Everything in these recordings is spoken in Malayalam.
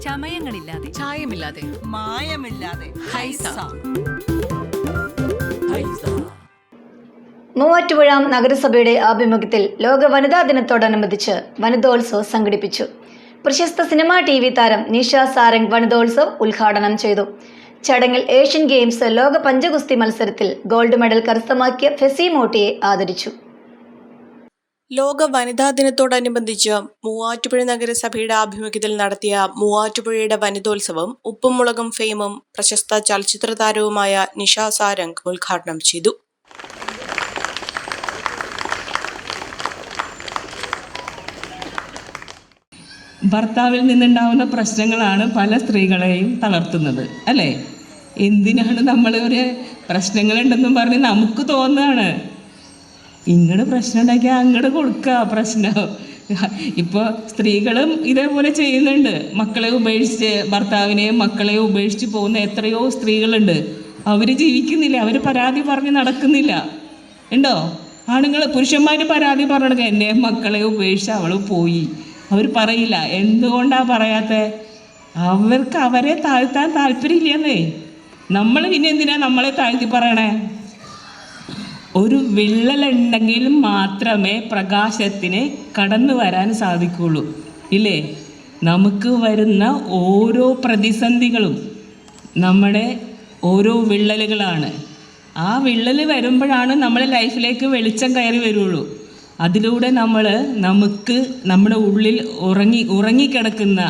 ചമയങ്ങളില്ലാതെ, ചായമില്ലാതെ, മായമില്ലാതെ. ഹൈസ. മൂവാറ്റുപുഴ നഗരസഭയുടെ ആഭിമുഖ്യത്തിൽ ലോക വനിതാ ദിനത്തോടനുബന്ധിച്ച് വനിതോത്സവ് സംഘടിപ്പിച്ചു. പ്രശസ്ത സിനിമാ TV താരം നിഷ സാരംഗ് വനിതോത്സവ് ഉദ്ഘാടനം ചെയ്തു. ചടങ്ങിൽ ഏഷ്യൻ ഗെയിംസ് ലോക പഞ്ചഗുസ്തി മത്സരത്തിൽ ഗോൾഡ് മെഡൽ കരസ്ഥമാക്കിയ ഫെസി മോട്ടിയെ ആദരിച്ചു. ലോക വനിതാ ദിനത്തോടനുബന്ധിച്ച് മൂവാറ്റുപുഴ നഗരസഭയുടെ ആഭിമുഖ്യത്തിൽ നടത്തിയ മൂവാറ്റുപുഴയുടെ വനിതോത്സവം ഉപ്പും മുളകും ഫെയിമും പ്രശസ്ത ചലച്ചിത്ര താരവുമായ നിഷ സാരംഗ് ഉദ്ഘാടനം ചെയ്തു. ഭർത്താവിൽ നിന്നുണ്ടാവുന്ന പ്രശ്നങ്ങളാണ് പല സ്ത്രീകളെയും തളർത്തുന്നത്, അല്ലേ? എന്തിനാണ് നമ്മൾ ഒരു പ്രശ്നങ്ങളുണ്ടെന്നും പറഞ്ഞ് നമുക്ക് തോന്നുകയാണ്. ഇങ്ങോട്ട് പ്രശ്നം ഉണ്ടാക്കിയാൽ അങ്ങോട്ട് കൊടുക്കുക പ്രശ്നം. ഇപ്പോൾ സ്ത്രീകളും ഇതേപോലെ ചെയ്യുന്നുണ്ട്. മക്കളെ ഉപേക്ഷിച്ച്, ഭർത്താവിനെയും മക്കളെയും ഉപേക്ഷിച്ച് പോകുന്ന എത്രയോ സ്ത്രീകളുണ്ട്. അവർ ജീവിക്കുന്നില്ല, അവർ പരാതി പറഞ്ഞ് നടക്കുന്നില്ല. ഉണ്ടോ? ആണുങ്ങൾ, പുരുഷന്മാർ പരാതി പറഞ്ഞെടുക്കുക, എന്നെ മക്കളെ ഉപേക്ഷിച്ച് അവൾ പോയി. അവർ പറയില്ല. എന്തുകൊണ്ടാണ് പറയാത്തത്? അവർക്ക് അവരെ താഴ്ത്താൻ താല്പര്യമില്ലെന്നേ. നമ്മൾ പിന്നെ എന്തിനാണ് നമ്മളെ താഴ്ത്തി പറയണേ? ഒരു വിള്ളലുണ്ടെങ്കിൽ മാത്രമേ പ്രകാശത്തിന് കടന്നു വരാൻ സാധിക്കുള്ളൂ, ഇല്ലേ? നമുക്ക് വരുന്ന ഓരോ പ്രതിസന്ധികളും നമ്മുടെ ഓരോ വിള്ളലുകളാണ്. ആ വിള്ളൽ വരുമ്പോഴാണ് നമ്മുടെ ലൈഫിലേക്ക് വെളിച്ചം കയറി വരുള്ളൂ. അതിലൂടെ നമുക്ക് നമ്മുടെ ഉള്ളിൽ ഉറങ്ങിക്കിടക്കുന്ന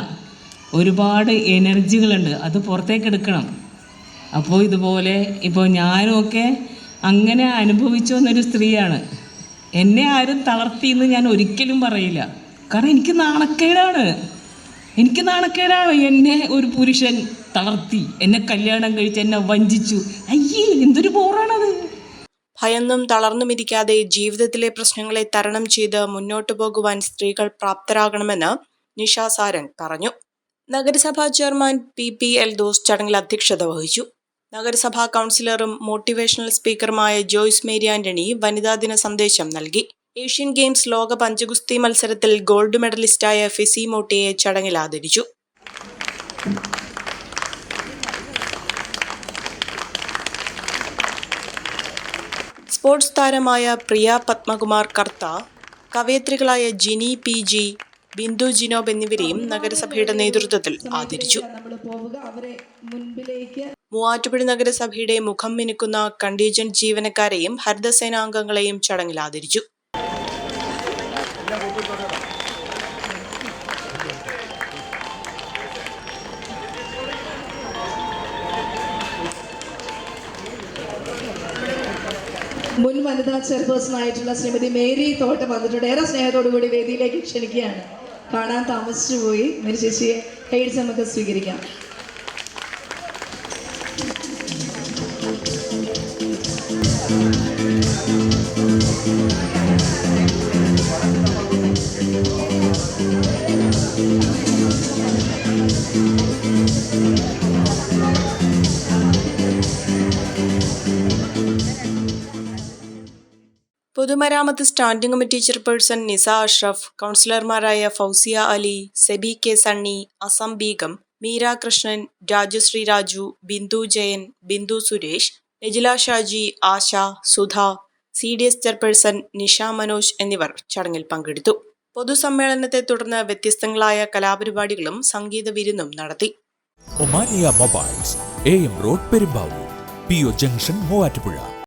ഒരുപാട് എനർജികളുണ്ട്, അത് പുറത്തേക്ക് എടുക്കണം. അപ്പോൾ ഇതുപോലെ ഇപ്പോൾ ഞാനുമൊക്കെ അങ്ങനെ അനുഭവിച്ചു വന്നൊരു സ്ത്രീയാണ്. എന്നെ ആരും തളർത്തിയെന്ന് ഞാൻ ഒരിക്കലും പറയില്ല. കാരണം എനിക്ക് നാണക്കേടാണ്. എന്നെ ഒരു പുരുഷൻ തളർത്തി, എന്നെ കല്യാണം കഴിച്ച് എന്നെ വഞ്ചിച്ചു. അയ്യേ, എന്തൊരു ബോറാണത്. ഭയന്നും തളർന്നുമിരിക്കാതെ ജീവിതത്തിലെ പ്രശ്നങ്ങളെ തരണം ചെയ്ത് മുന്നോട്ടു പോകുവാൻ സ്ത്രീകൾ പ്രാപ്തരാകണമെന്ന് നിഷ സാരംഗ് പറഞ്ഞു. നഗരസഭാ ചെയർമാൻ PP എൽദോസ് ചടങ്ങിൽ അധ്യക്ഷത വഹിച്ചു. നഗരസഭാ കൗൺസിലറും മോട്ടിവേഷണൽ സ്പീക്കറുമായ ജോയ്സ് മേരി ആന്റണി വനിതാ ദിന സന്ദേശം നൽകി. ഏഷ്യൻ ഗെയിംസ് ലോക പഞ്ചഗുസ്തി മത്സരത്തിൽ ഗോൾഡ് മെഡലിസ്റ്റായ ഫെസി മോട്ടിയെ ചടങ്ങിൽ ആദരിച്ചു. സ്പോർട്സ് താരമായ പ്രിയ പത്മകുമാർ കർത്ത, കവയത്രികളായ ജിനി PG, ബിന്ദു ജിനോബ് എന്നിവരെയും നഗരസഭയുടെ നേതൃത്വത്തിൽ ആദരിച്ചു. മൂവാറ്റുപുഴ നഗരസഭയുടെ മുഖം മിനുക്കുന്ന കണ്ടീജന്റ് ജീവനക്കാരെയും ഹരിതസേനാംഗങ്ങളെയും ചടങ്ങിൽ ആദരിച്ചു. മുൻ വനിതാ ചെയർപേഴ്സണായിട്ടുള്ള ശ്രീമതി മേരി തോട്ടം വന്നിട്ടുണ്ട്. ഏറെ സ്നേഹത്തോടുകൂടി വേദിയിലേക്ക് ക്ഷണിക്കുകയാണ്. കാണാൻ താമസിച്ചു പോയി. മേരി ചേച്ചിയെ കൈയടിച്ച് നമുക്ക് സ്വീകരിക്കാം. പൊതുമരാമത്ത് സ്റ്റാൻഡിംഗ് കമ്മിറ്റി ചെയർപേഴ്സൺ നിസ അഷ്റഫ്, കൗൺസിലർമാരായ ഫൗസിയ അലി, സെബി K സണ്ണി, അസം ബീഗം, മീര കൃഷ്ണൻ, രാജശ്രീ രാജു, ബിന്ദു ജയൻ, ബിന്ദു സുരേഷ്, രജില ഷാജി, ആശ, സുധ, CDS ചെയർപേഴ്സൺ നിഷ മനോജ് എന്നിവർ ചടങ്ങിൽ പങ്കെടുത്തു. പൊതുസമ്മേളനത്തെ തുടർന്ന് വ്യത്യസ്തങ്ങളായ കലാപരിപാടികളും സംഗീത വിരുന്നും നടത്തി. Omania mobiles, AM road, Perumbavoor, PO junction, Muvattupuzha.